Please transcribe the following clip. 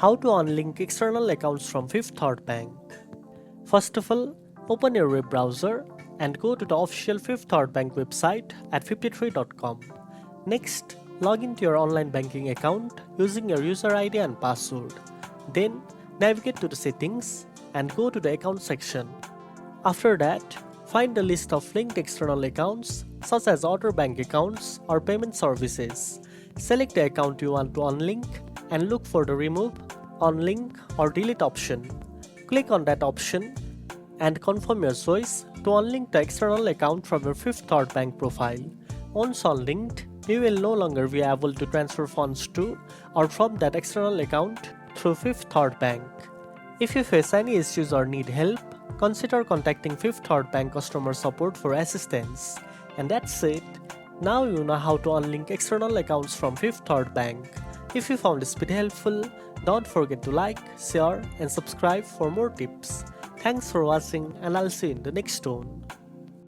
How to unlink external accounts from Fifth Third Bank. First of all, open your web browser and go to the official Fifth Third Bank website at 53.com. Next, log into your online banking account using your user ID and password. Then, navigate to the settings and go to the account section. After that, find the list of linked external accounts such as other bank accounts or payment services. Select the account you want to unlink and look for the remove, unlink or delete option. Click on that option and confirm your choice to unlink the external account from your Fifth Third Bank profile. Once unlinked, you will no longer be able to transfer funds to or from that external account through Fifth Third Bank. If you face any issues or need help, consider contacting Fifth Third Bank customer support for assistance. And that's it. Now you know how to unlink external accounts from Fifth Third Bank. If you found this video helpful, don't forget to like, share and subscribe for more tips. Thanks for watching and I'll see you in the next one.